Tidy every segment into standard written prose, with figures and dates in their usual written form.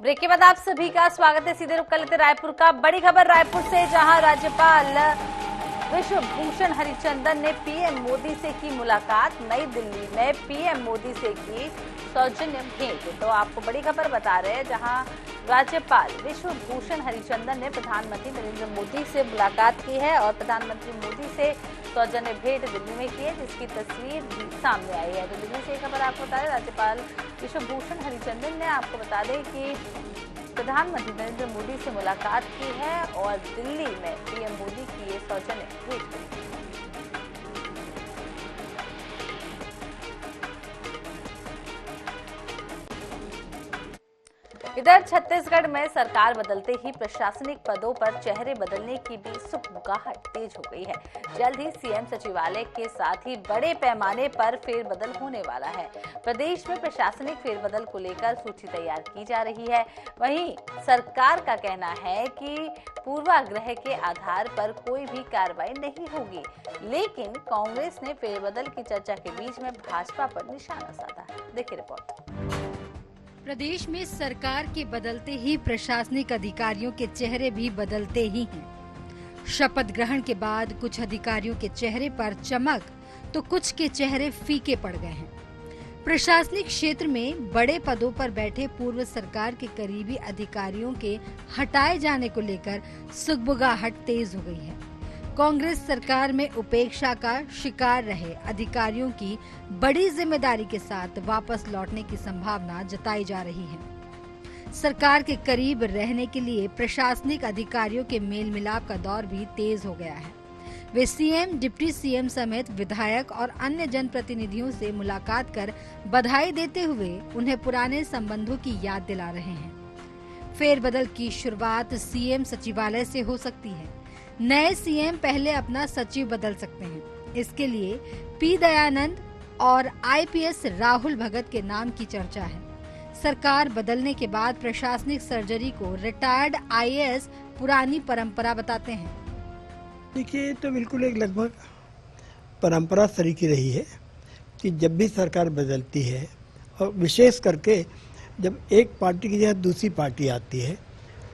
Break के बाद आप सभी का स्वागत है। सीधे रुख कर लेते रायपुर का। बड़ी खबर रायपुर से, जहां राज्यपाल विश्वभूषण हरिचंदन ने पीएम मोदी से की मुलाकात। नई दिल्ली में पीएम मोदी से की सौजन्य भेंट। तो आपको बड़ी खबर बता रहे हैं, जहां राज्यपाल विश्वभूषण हरिचंदन ने प्रधानमंत्री नरेंद्र मोदी से मुलाकात की है और प्रधानमंत्री मोदी से सौजन्य भेंट दिल्ली में की है, जिसकी तस्वीर भी सामने आई है। तो दिल्ली से खबर आपको बता दें, राज्यपाल विश्वभूषण हरिचंदन ने आपको बता दें कि प्रधानमंत्री नरेंद्र मोदी से मुलाकात की है और दिल्ली में पीएम मोदी की ये सौजन्य भेंट की। इधर छत्तीसगढ़ में सरकार बदलते ही प्रशासनिक पदों पर चेहरे बदलने की भी सुगबुगाहट तेज हो गई है। जल्द ही सीएम सचिवालय के साथ ही बड़े पैमाने पर फेरबदल होने वाला है। प्रदेश में प्रशासनिक फेरबदल को लेकर सूची तैयार की जा रही है। वहीं सरकार का कहना है कि पूर्वाग्रह के आधार पर कोई भी कार्रवाई नहीं होगी, लेकिन कांग्रेस ने फेरबदल की चर्चा के बीच में भाजपा पर निशाना साधा है। देखिए रिपोर्ट। प्रदेश में सरकार के बदलते ही प्रशासनिक अधिकारियों के चेहरे भी बदलते ही हैं। शपथ ग्रहण के बाद कुछ अधिकारियों के चेहरे पर चमक तो कुछ के चेहरे फीके पड़ गए हैं। प्रशासनिक क्षेत्र में बड़े पदों पर बैठे पूर्व सरकार के करीबी अधिकारियों के हटाए जाने को लेकर सुगबुगाहट तेज हो गई है। कांग्रेस सरकार में उपेक्षा का शिकार रहे अधिकारियों की बड़ी जिम्मेदारी के साथ वापस लौटने की संभावना जताई जा रही है। सरकार के करीब रहने के लिए प्रशासनिक अधिकारियों के मेल मिलाप का दौर भी तेज हो गया है। वे सीएम, डिप्टी सीएम समेत विधायक और अन्य जनप्रतिनिधियों से मुलाकात कर बधाई देते हुए उन्हें पुराने संबंधों की याद दिला रहे हैं। फेरबदल की शुरुआत सीएम सचिवालय से हो सकती है। नए सीएम पहले अपना सचिव बदल सकते हैं। इसके लिए पी दयानंद और आईपीएस राहुल भगत के नाम की चर्चा है। सरकार बदलने के बाद प्रशासनिक सर्जरी को रिटायर्ड आईएएस पुरानी परंपरा बताते हैं। देखिए, तो बिल्कुल एक लगभग परंपरा तरीकी रही है कि जब भी सरकार बदलती है और विशेष करके जब एक पार्टी की जगह दूसरी पार्टी आती है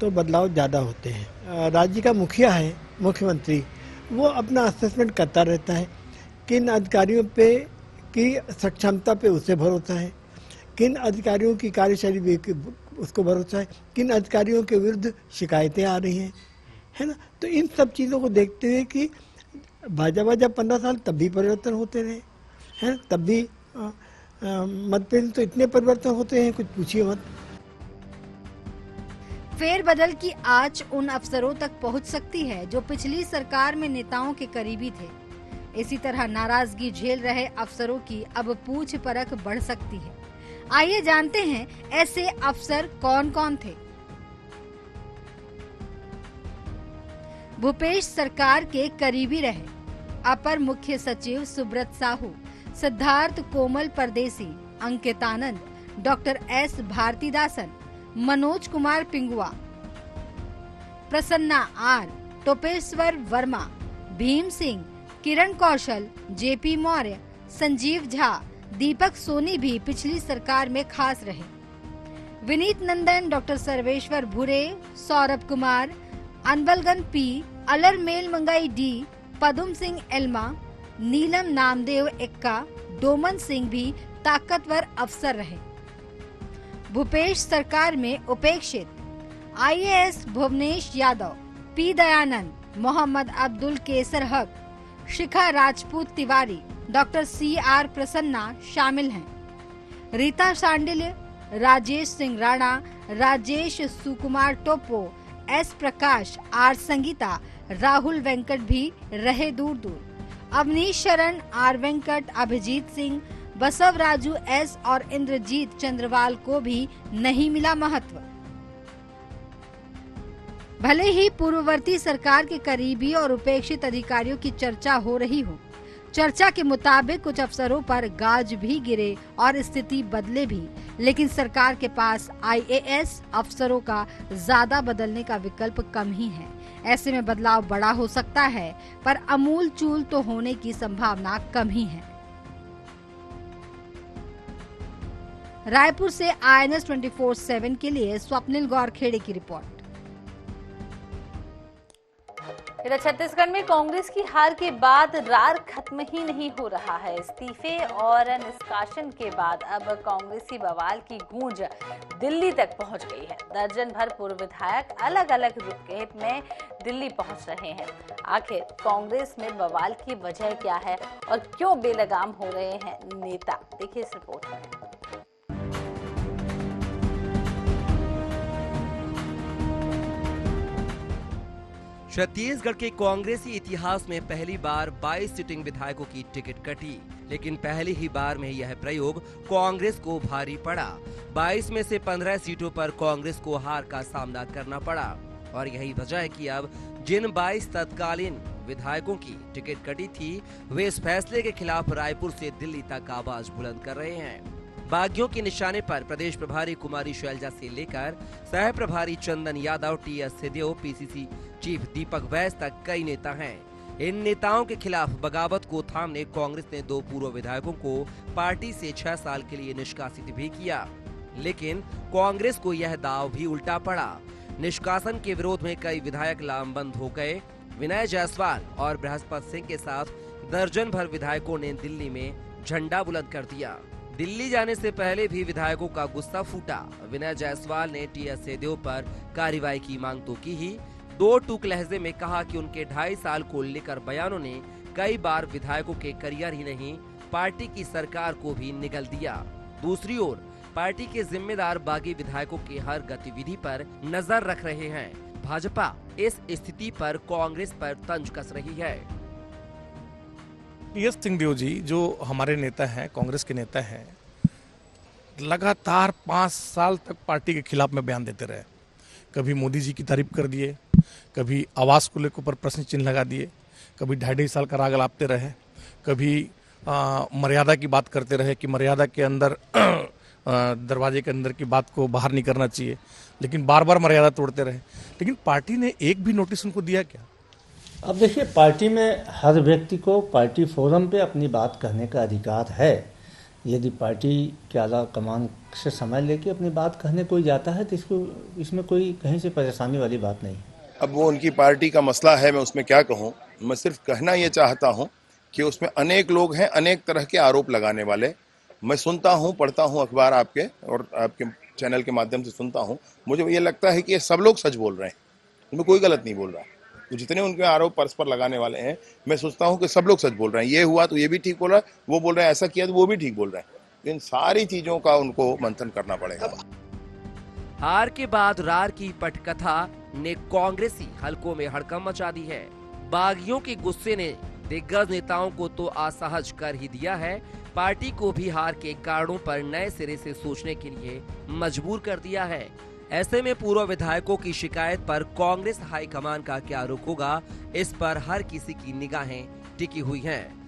तो बदलाव ज़्यादा होते हैं। राज्य का मुखिया है, मुख्यमंत्री, वो अपना असेसमेंट करता रहता है। किन अधिकारियों पे की सक्षमता पे उसे भरोसा है, किन अधिकारियों की कार्यशैली उसको भरोसा है, किन अधिकारियों के विरुद्ध शिकायतें आ रही हैं, है ना। तो इन सब चीज़ों को देखते हुए कि भाजपा 15 साल तब भी परिवर्तन होते रहे हैं, तब भी मतभेद तो इतने परिवर्तन होते हैं, कुछ पूछिए मत। फेरबदल की आंच उन अफसरों तक पहुंच सकती है जो पिछली सरकार में नेताओं के करीबी थे। इसी तरह नाराजगी झेल रहे अफसरों की अब पूछ परख बढ़ सकती है। आइए जानते हैं ऐसे अफसर कौन कौन थे। भूपेश सरकार के करीबी रहे अपर मुख्य सचिव Subrat Sahu, Siddharth Komal Pardesi, Ankit Anand, doctor S Bharathidasan, Manoj Kumar Pingua, Prasanna R, Topeshwar Verma, Bhim Singh, Kiran Kaushal, JP Maurya, Sanjeev Jha, Deepak Soni भी पिछली सरकार में खास रहे। विनीत नंदन, doctor Sarveshwar Bhure, Saurabh Kumar, Anbalagan P, Alarmel Mangai D, Padum Singh Elma, Neelam Namdev Ekka, Doman Singh भी ताकतवर अफसर रहे। भूपेश सरकार में उपेक्षित IAS Bhuvnesh Yadav, P Dayanand, Mohammad Abdul Kesar Haq, Shikha Rajput Tiwari, doctor CR Prasanna शामिल हैं। रीता शांडिल्य, राजेश सिंह राणा, राजेश सुकुमार टोप्पो, एस प्रकाश, आर संगीता, राहुल वेंकट भी रहे दूर दूर। अवनीश शरण, आर वेंकट, अभिजीत सिंह, बसव राजू एस और इंद्रजीत चंद्रवाल को भी नहीं मिला महत्व। भले ही पूर्ववर्ती सरकार के करीबी और उपेक्षित अधिकारियों की चर्चा हो रही हो, चर्चा के मुताबिक कुछ अफसरों पर गाज भी गिरे और स्थिति बदले भी, लेकिन सरकार के पास आईएएस अफसरों का ज्यादा बदलने का विकल्प कम ही है। ऐसे में बदलाव बड़ा हो सकता है, पर अमूल चूल तो होने की संभावना कम ही है। रायपुर से INS 24/7 के लिए स्वप्निल गौरखेड़े की रिपोर्ट। इधर छत्तीसगढ़ में कांग्रेस की हार के बाद रार खत्म ही नहीं हो रहा है। इस्तीफे और निष्कासन के बाद अब कांग्रेसी बवाल की गूंज दिल्ली तक पहुंच गई है। दर्जन भर पूर्व विधायक अलग अलग रुख के हित में दिल्ली पहुंच रहे हैं। आखिर कांग्रेस में बवाल की वजह क्या है और क्यों बेलगाम हो रहे हैं नेता, देखिए इस रिपोर्ट में। छत्तीसगढ़ के कांग्रेसी इतिहास में पहली बार 22 सिटिंग विधायकों की टिकट कटी, लेकिन पहली ही बार में यह प्रयोग कांग्रेस को भारी पड़ा। 22 में से 15 सीटों पर कांग्रेस को हार का सामना करना पड़ा और यही वजह है कि अब जिन 22 तत्कालीन विधायकों की टिकट कटी थी, वे इस फैसले के खिलाफ रायपुर से दिल्ली तक आवाज बुलंद कर रहे हैं। बागियों के निशाने पर प्रदेश प्रभारी कुमारी शैलजा से लेकर सह प्रभारी Chandan Yadav, TS सिद्धेव, PCC chief दीपक वैस तक कई नेता हैं। इन नेताओं के खिलाफ बगावत को थामने कांग्रेस ने 2 पूर्व विधायकों को पार्टी से 6 साल के लिए निष्कासित भी किया, लेकिन कांग्रेस को यह दाव भी उल्टा पड़ा। निष्कासन के विरोध में कई विधायक लामबंद हो गए। विनय जायसवाल और बृहस्पति सिंह के साथ दर्जन भर विधायकों ने दिल्ली में झंडा बुलंद कर दिया। दिल्ली जाने से पहले भी विधायकों का गुस्सा फूटा। विनय जायसवाल ने TS सिद्धेव पर कार्रवाई की मांग तो की ही, 2 टूक लहजे में कहा कि उनके 2.5 साल को लेकर बयानों ने कई बार विधायकों के करियर ही नहीं, पार्टी की सरकार को भी निगल दिया। दूसरी ओर पार्टी के जिम्मेदार बागी विधायकों की हर गतिविधि पर नजर रख रहे हैं। भाजपा इस स्थिति पर कांग्रेस पर तंज कस रही है। TS सिंहदेव जी जो हमारे नेता हैं, कांग्रेस के नेता हैं, लगातार 5 साल तक पार्टी के खिलाफ में बयान देते रहे। कभी मोदी जी की तारीफ कर दिए, कभी आवास को लेकर ऊपर प्रश्न चिन्ह लगा दिए, कभी 2.5 साल का राग अलापते रहे, कभी मर्यादा की बात करते रहे कि मर्यादा के अंदर दरवाजे के अंदर की बात को बाहर नहीं करना चाहिए, लेकिन बार बार मर्यादा तोड़ते रहे। लेकिन पार्टी ने एक भी नोटिस उनको दिया क्या? अब देखिए, पार्टी में हर व्यक्ति को पार्टी फोरम पे अपनी बात कहने का अधिकार है। यदि पार्टी के आला कमान से समय लेके अपनी बात कहने कोई जाता है तो इसमें कोई कहीं से परेशानी वाली बात नहीं है। अब वो उनकी पार्टी का मसला है, मैं उसमें क्या कहूँ। मैं सिर्फ कहना ये चाहता हूँ कि उसमें अनेक लोग हैं, अनेक तरह के आरोप लगाने वाले। मैं सुनता हूँ, पढ़ता हूँ अखबार आपके और आपके चैनल के माध्यम से सुनता हूँ। मुझे ये लगता है कि ये सब लोग सच बोल रहे हैं, उनमें कोई गलत नहीं बोल रहा है। तो जितने उनके आरोप परस्पर लगाने वाले हैं, मैं सोचता हूं कि सब लोग सच बोल रहे हैं। ये हुआ तो ये भी ठीक बोल रहा है, वो बोल रहे हैं ऐसा किया तो वो भी ठीक बोल रहे हैं। इन सारी चीजों का उनको मंथन करना पड़ेगा। हार के बाद रार की पटकथा ने कांग्रेसी हलकों में हड़कंप मचा दी है। बागियों के गुस्से ने दिग्गज नेताओं को तो असहज कर ही दिया है, पार्टी को भी हार के कारणों पर नए सिरे से सोचने के लिए मजबूर कर दिया है। ऐसे में पूर्व विधायकों की शिकायत पर कांग्रेस हाईकमान का क्या रुख होगा, इस पर हर किसी की निगाहें टिकी हुई हैं।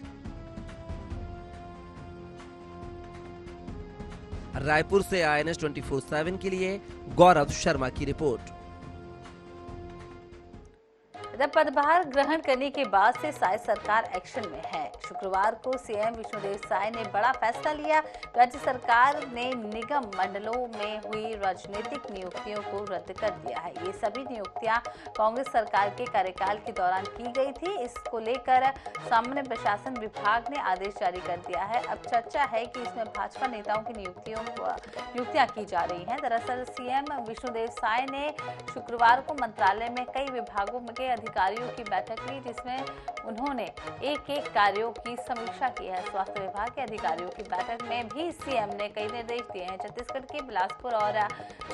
रायपुर से INS 24/7 के लिए गौरव शर्मा की रिपोर्ट। पदभार ग्रहण करने के बाद से साय सरकार एक्शन में है। शुक्रवार को CM विष्णुदेव साय ने बड़ा फैसला लिया। राज्य सरकार ने निगम मंडलों में हुई राजनीतिक नियुक्तियों को रद्द कर दिया है। ये सभी नियुक्तियां कांग्रेस सरकार के कार्यकाल के दौरान की गई थी। इसको लेकर सामान्य प्रशासन विभाग ने आदेश जारी कर दिया है। अब चर्चा है कि इसमें भाजपा नेताओं की नियुक्तियां की जा रही हैं। दरअसल CM विष्णुदेव साय ने शुक्रवार को मंत्रालय में कई विभागों के अधिकारियों की बैठक ली, जिसमें उन्होंने एक कार्यों की समीक्षा की है। स्वास्थ्य विभाग के अधिकारियों की बैठक में भी CM ने कई निर्देश दिए हैं। छत्तीसगढ़ के बिलासपुर और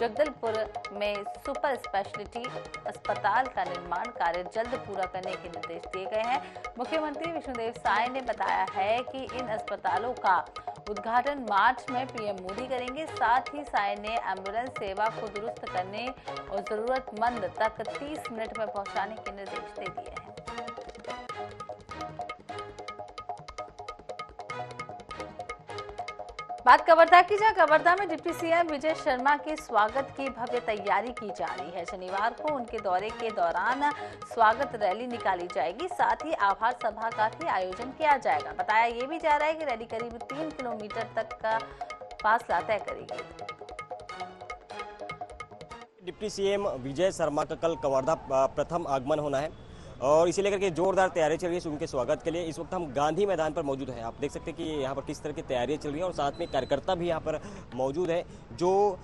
जगदलपुर में सुपर स्पेशलिटी अस्पताल का निर्माण कार्य जल्द पूरा करने के निर्देश दिए गए हैं। मुख्यमंत्री विष्णुदेव साय ने बताया है कि इन अस्पतालों का उद्घाटन मार्च में PM मोदी करेंगे। साथ ही साय ने एम्बुलेंस सेवा को दुरुस्त करने और जरूरतमंद तक 30 मिनट में पहुंचाने के निर्देश दे दिए हैं। बात कवर्धा की, जहां कवर्धा में डिप्टी CM विजय शर्मा के स्वागत की भव्य तैयारी की जा रही है। शनिवार को उनके दौरे के दौरान स्वागत रैली निकाली जाएगी। साथ ही आभार सभा का भी आयोजन किया जाएगा। बताया ये भी जा रहा है कि रैली करीब 3 किलोमीटर तक का फासला तय करेगी। डिप्टी सीएम विजय शर्मा का कल कवर्धा प्रथम आगमन होना है और इसे लेकर के जोरदार तैयारी चल रही है उनके स्वागत के लिए। इस वक्त हम गांधी मैदान पर मौजूद हैं। आप देख सकते हैं कि यहाँ पर किस तरह की तैयारियां चल रही है और साथ में कार्यकर्ता भी यहाँ पर मौजूद है जो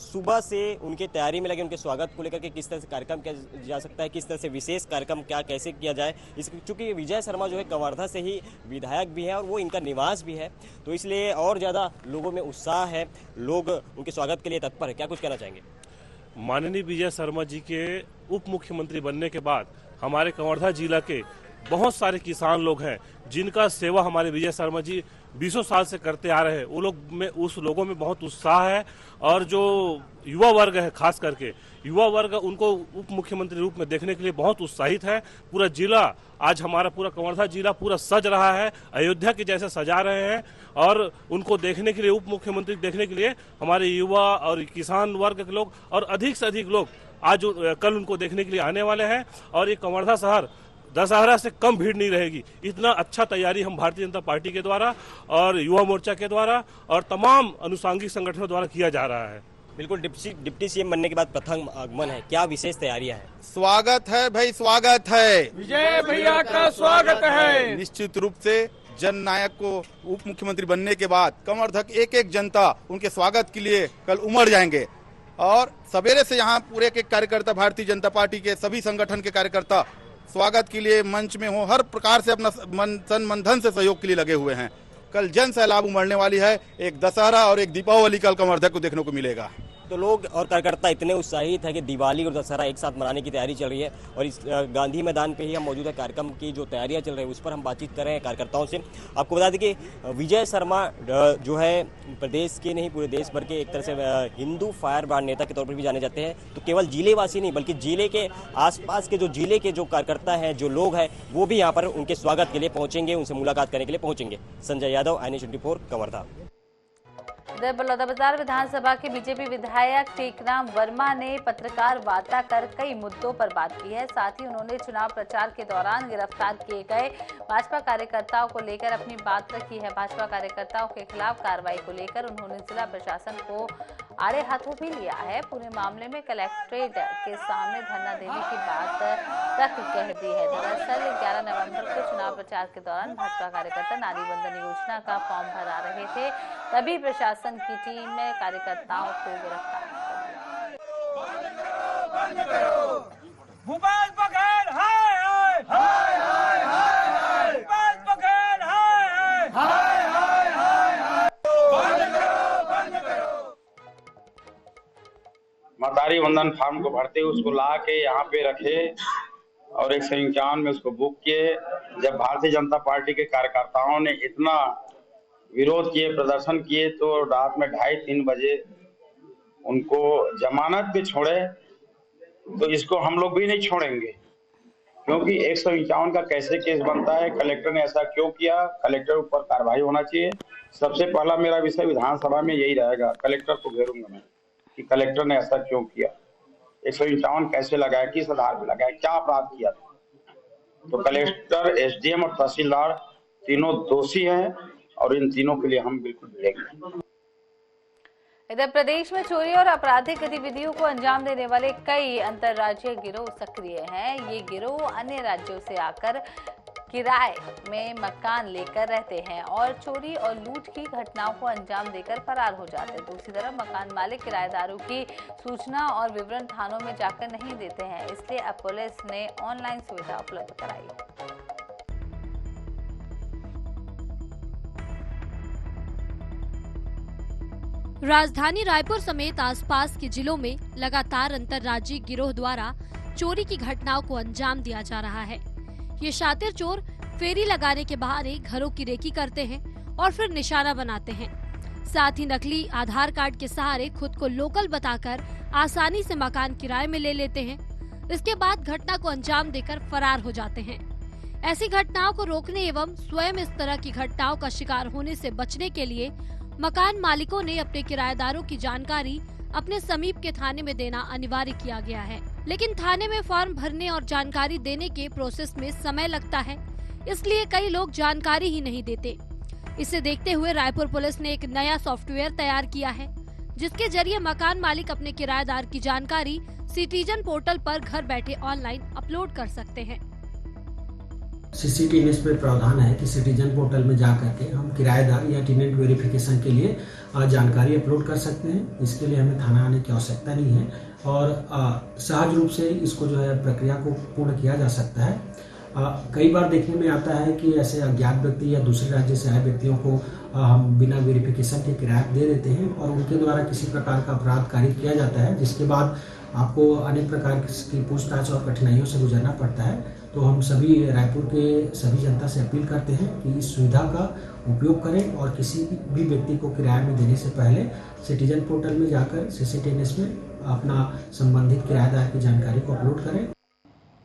सुबह से उनके तैयारी में लगे। उनके स्वागत को लेकर के किस तरह से कार्यक्रम किया जा सकता है, किस तरह से विशेष कार्यक्रम क्या कैसे किया जाए। चूँकि विजय शर्मा जो है कवर्धा से ही विधायक भी है और वो इनका निवास भी है, तो इसलिए और ज़्यादा लोगों में उत्साह है, लोग उनके स्वागत के लिए तत्पर है। क्या कुछ कहना चाहेंगे? माननीय विजय शर्मा जी के उप मुख्यमंत्री बनने के बाद हमारे कवर्धा जिला के बहुत सारे किसान लोग हैं जिनका सेवा हमारे विजय शर्मा जी 20 साल से करते आ रहे हैं। वो लोग में उस लोगों में बहुत उत्साह है और जो युवा वर्ग है, खास करके युवा वर्ग उनको उप मुख्यमंत्री रूप में देखने के लिए बहुत उत्साहित है। पूरा जिला, आज हमारा पूरा कवर्धा जिला पूरा सज रहा है, अयोध्या के जैसे सजा रहे हैं और उनको देखने के लिए, उप मुख्यमंत्री देखने के लिए हमारे युवा और किसान वर्ग के लोग और अधिक से अधिक लोग आज कल उनको देखने के लिए आने वाले हैं। और ये कवर्धा शहर दशहरा से कम भीड़ नहीं रहेगी, इतना अच्छा तैयारी हम भारतीय जनता पार्टी के द्वारा और युवा मोर्चा के द्वारा और तमाम अनुसांगिक संगठनों द्वारा किया जा रहा है। बिल्कुल, डिप्टी सीएम बनने के बाद प्रथम आगमन है, क्या विशेष तैयारियां हैं? स्वागत है भाई, स्वागत है, विजय भैया का स्वागत है। निश्चित रूप से जन नायक को उप मुख्यमंत्री बनने के बाद कवर्धा की एक एक जनता उनके स्वागत के लिए कल उमड़ जाएंगे और सवेरे से यहाँ पूरे के कार्यकर्ता, भारतीय जनता पार्टी के सभी संगठन के कार्यकर्ता स्वागत के लिए मंच में हो, हर प्रकार से अपना तन मन धन से सहयोग के लिए लगे हुए हैं। कल जन सैलाब उमड़ने वाली है, एक दशहरा और एक दीपावली कल कवर्धा को देखने को मिलेगा। तो लोग और कार्यकर्ता इतने उत्साहित है कि दिवाली और दशहरा एक साथ मनाने की तैयारी चल रही है और इस गांधी मैदान पे ही हम मौजूद है। कार्यक्रम की जो तैयारियां चल रही है उस पर हम बातचीत कर रहे हैं कार्यकर्ताओं से। आपको बता दें कि विजय शर्मा जो है प्रदेश के नहीं पूरे देश भर के एक तरह से हिंदू फायर ब्रांड नेता के तौर पर भी जाने जाते हैं। तो केवल जिले वासी नहीं बल्कि जिले के आसपास के जो जिले के जो कार्यकर्ता हैं, जो लोग हैं, वो भी यहाँ पर उनके स्वागत के लिए पहुंचेंगे, उनसे मुलाकात करने के लिए पहुंचेंगे। संजय यादव, INA24 कवर्धा। इधर बलौदाबाजार विधानसभा के बीजेपी विधायक टेकराम वर्मा ने पत्रकार वार्ता कर कई मुद्दों पर बात की है। साथ ही उन्होंने चुनाव प्रचार के दौरान गिरफ्तार किए गए भाजपा कार्यकर्ताओं को लेकर अपनी बात रखी है। भाजपा कार्यकर्ताओं के खिलाफ कार्रवाई को लेकर उन्होंने जिला प्रशासन को आड़े हाथों भी लिया है। पूरे मामले में कलेक्ट्रेट के सामने धरना देने की बात तक कह दी है। दरअसल 11 नवंबर को चुनाव प्रचार के दौरान भाजपा कार्यकर्ता नारी बंधन योजना का फॉर्म भरा रहे थे, तभी प्रशासन की टीम ने कार्यकर्ताओं को गिरफ्तार नारी बंधन फार्म को भरते उसको ला के यहाँ पे रखे और 151 में उसको बुक किए। जब भारतीय जनता पार्टी के कार्यकर्ताओं ने इतना विरोध किए, प्रदर्शन किए, तो रात में 2:30-3 बजे उनको जमानत पे छोड़े। तो इसको हम लोग भी नहीं छोड़ेंगे, क्योंकि 151 का कैसे केस बनता है, कलेक्टर ने ऐसा क्यों किया, कलेक्टर ऊपर कार्रवाई होना चाहिए। सबसे पहला मेरा विषय विधानसभा में यही रहेगा, कलेक्टर को घेरूंगा मैं कि कलेक्टर ने ऐसा क्यों किया, 151 कैसे लगाया, किस आधार पर लगाया, क्या अपराध किया था। तो कलेक्टर, SDM और तहसीलदार तीनों दोषी हैं और इन तीनों के लिए हम बिल्कुल भिड़ेंगे। इधर प्रदेश में चोरी और आपराधिक गतिविधियों को अंजाम देने वाले कई अंतर्राज्यीय गिरोह सक्रिय हैं। ये गिरोह अन्य राज्यों से आकर किराए में मकान लेकर रहते हैं और चोरी और लूट की घटनाओं को अंजाम देकर फरार हो जाते हैं। दूसरी तरफ मकान मालिक किराएदारों की सूचना और विवरण थानों में जाकर नहीं देते हैं, इसलिए अब पुलिस ने ऑनलाइन सुविधा उपलब्ध कराई। राजधानी रायपुर समेत आसपास के जिलों में लगातार अंतर्राज्यीय गिरोह द्वारा चोरी की घटनाओं को अंजाम दिया जा रहा है। ये शातिर चोर फेरी लगाने के बहाने घरों की रेकी करते हैं और फिर निशाना बनाते हैं। साथ ही नकली आधार कार्ड के सहारे खुद को लोकल बताकर आसानी से मकान किराए में ले लेते हैं। इसके बाद घटना को अंजाम देकर फरार हो जाते हैं। ऐसी घटनाओं को रोकने एवं स्वयं इस तरह की घटनाओं का शिकार होने से बचने के लिए मकान मालिकों ने अपने किराएदारों की जानकारी अपने समीप के थाने में देना अनिवार्य किया गया है। लेकिन थाने में फॉर्म भरने और जानकारी देने के प्रोसेस में समय लगता है, इसलिए कई लोग जानकारी ही नहीं देते। इसे देखते हुए रायपुर पुलिस ने एक नया सॉफ्टवेयर तैयार किया है, जिसके जरिए मकान मालिक अपने किराएदार की जानकारी सिटीजन पोर्टल पर घर बैठे ऑनलाइन अपलोड कर सकते हैं। सीसीटीएनएस पे प्रावधान है कि सिटीजन पोर्टल में जा करके हम किराएदार या टेनेंट वेरिफिकेशन के लिए जानकारी अपलोड कर सकते हैं। इसके लिए हमें थाना आने की आवश्यकता नहीं है और सहज रूप से इसको जो है प्रक्रिया को पूर्ण किया जा सकता है। कई बार देखने में आता है कि ऐसे अज्ञात व्यक्ति या दूसरे राज्य से आए व्यक्तियों को हम बिना वेरिफिकेशन के किराया दे देते हैं और उनके द्वारा किसी प्रकार का अपराध कारित किया जाता है, जिसके बाद आपको अनेक प्रकार की पूछताछ और कठिनाइयों से गुजरना पड़ता है। तो हम सभी रायपुर के सभी जनता से अपील करते हैं कि इस सुविधा का उपयोग करें और किसी भी व्यक्ति को किराया में देने से पहले सिटीजन पोर्टल में जाकर सीसीटीएनएस में अपना संबंधित किराएदार की जानकारी को अपलोड करें।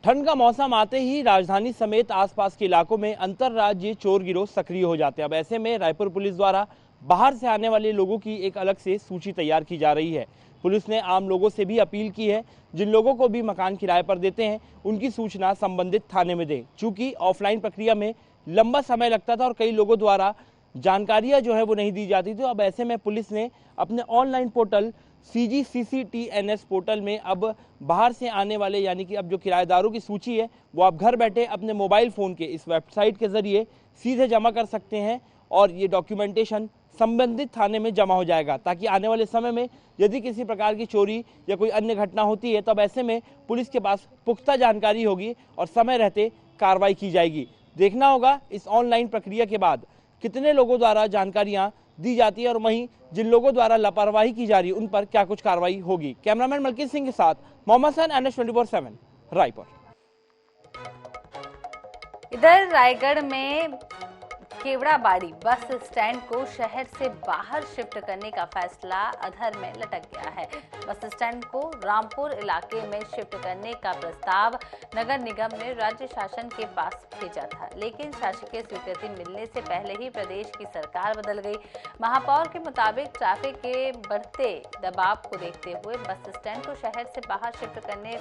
ठंड का मौसम आते ही राजधानी समेत आसपास के इलाकों में अंतर्राज्यीय चोर गिरोह सक्रिय हो जाते हैं। अब ऐसे में रायपुर पुलिस द्वारा बाहर से आने वाले लोगों की एक अलग से सूची तैयार की जा रही है। पुलिस ने आम लोगों से भी अपील की है, जिन लोगों को भी मकान किराए पर देते हैं उनकी सूचना संबंधित थाने में दें। चूंकि ऑफलाइन प्रक्रिया में लंबा समय लगता था और कई लोगों द्वारा जानकारियां जो है वो नहीं दी जाती थी। अब ऐसे में पुलिस ने अपने ऑनलाइन पोर्टल CGCCTNS पोर्टल में अब बाहर से आने वाले यानी कि अब जो किराएदारों की सूची है वो आप घर बैठे अपने मोबाइल फ़ोन के इस वेबसाइट के ज़रिए सीधे जमा कर सकते हैं और ये डॉक्यूमेंटेशन संबंधित थाने में जमा हो जाएगा, ताकि आने वाले समय में यदि किसी प्रकार की चोरी या कोई अन्य घटना होती है तब ऐसे में पुलिस के पास पुख्ता जानकारी होगी और समय रहते कार्रवाई की जाएगी। देखना होगा इस ऑनलाइन प्रक्रिया के बाद कितने लोगों द्वारा जानकारियां दी जाती है और वहीं जिन लोगों द्वारा लापरवाही की जा रही है उन पर क्या कुछ कार्रवाई होगी। कैमरामैन मलकीत सिंह के साथ मोहम्मद हसन, NH 24/7 रायपुर। इधर रायगढ़ में केवड़ाबाड़ी बस स्टैंड को शहर से बाहर शिफ्ट करने का फैसला अधर में लटक गया है। बस स्टैंड को रामपुर इलाके में शिफ्ट करने का प्रस्ताव नगर निगम ने राज्य शासन के पास भेजा था, लेकिन शासकीय स्वीकृति मिलने से पहले ही प्रदेश की सरकार बदल गई। महापौर के मुताबिक ट्रैफिक के बढ़ते दबाव को देखते हुए बस स्टैंड को शहर से बाहर शिफ्ट करने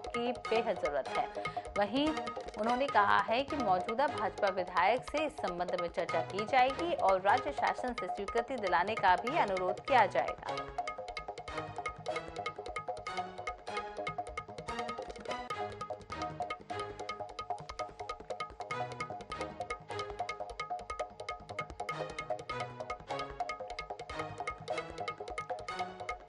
की बेहद जरूरत है। वहीं उन्होंने कहा है कि मौजूदा भाजपा विधायक से इस संबंध में चर्चा की जाएगी और राज्य शासन से स्वीकृति दिलाने का भी अनुरोध किया जाएगा।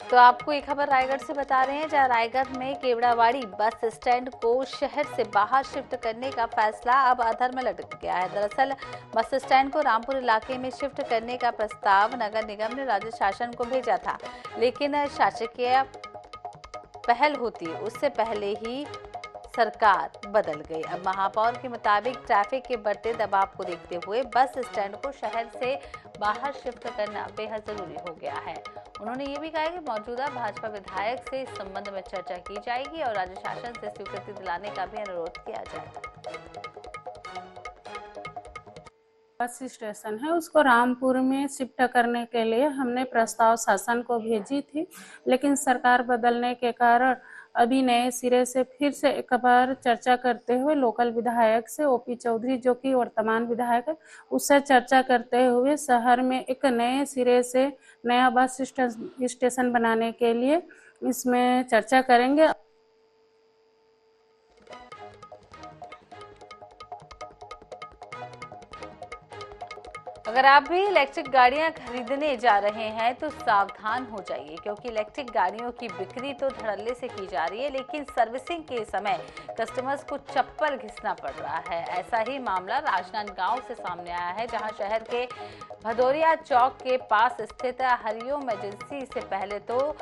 तो आपको एक खबर रायगढ़ से बता रहे हैं, जहां रायगढ़ में केवड़ाबाड़ी बस स्टैंड को शहर से बाहर शिफ्ट करने का फैसला अब अधर में लटक गया है। दरअसल बस स्टैंड को रामपुर इलाके में शिफ्ट करने का प्रस्ताव नगर निगम ने राज्य शासन को भेजा था, लेकिन शासकीय पहल होती उससे पहले ही सरकार बदल गई। अब महापौर के मुताबिक ट्रैफिक के बढ़ते दबाव को देखते हुए बस स्टैंड को शहर से बाहर शिफ्ट करना बेहद जरूरी हो गया है। उन्होंने ये भी कहा कि मौजूदा भाजपा विधायक से इस संबंध में चर्चा की जाएगी और राज्य शासन से स्वीकृति दिलाने का भी अनुरोध किया जाएगा। बस स्टेशन है उसको रामपुर में शिफ्ट करने के लिए हमने प्रस्ताव शासन को भेजी थी, लेकिन सरकार बदलने के कारण अभी नए सिरे से फिर से एक बार चर्चा करते हुए लोकल विधायक से OP चौधरी जो कि वर्तमान विधायक है उससे चर्चा करते हुए शहर में एक नए सिरे से नया बस स्टेशन बनाने के लिए इसमें चर्चा करेंगे। अगर आप भी इलेक्ट्रिक गाड़ियां खरीदने जा रहे हैं तो सावधान हो जाइए, क्योंकि इलेक्ट्रिक गाड़ियों की बिक्री तो धड़ल्ले से की जा रही है, लेकिन सर्विसिंग के समय कस्टमर्स को चप्पल घिसना पड़ रहा है। ऐसा ही मामला राजनांदगांव से सामने आया है, जहां शहर के भदौरिया चौक के पास स्थित हरिओम एजेंसी से पहले तो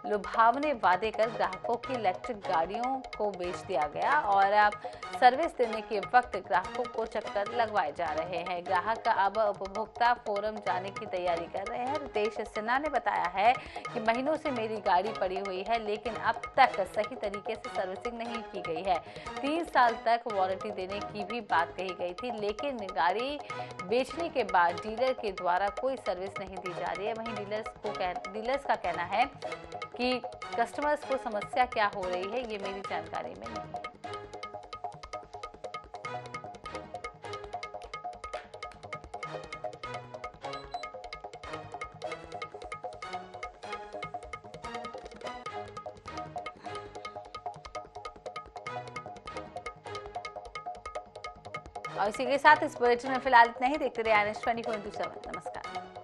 लुभावने वादे कर ग्राहकों की इलेक्ट्रिक गाड़ियों को बेच दिया गया और सर्विस देने के वक्त ग्राहकों को चक्कर लगवाए जा रहे हैं। ग्राहक अब उपभोक्ता फोरम जाने की तैयारी कर रहे हैं। रितेश सिन्हा ने बताया है कि महीनों से मेरी गाड़ी पड़ी हुई है, लेकिन अब तक सही तरीके से सर्विसिंग नहीं की गई है। 3 साल तक वारंटी देने की भी बात कही गई थी, लेकिन गाड़ी बेचने के बाद डीलर के द्वारा कोई सर्विस नहीं दी जा रही है। वहीं डीलर्स का कहना है कि कस्टमर्स को समस्या क्या हो रही है ये मेरी जानकारी में नहीं है। और इसी के साथ इस बुलेटिन में फिलहाल इतना ही। देखते रहिए NH 24/7। नमस्कार।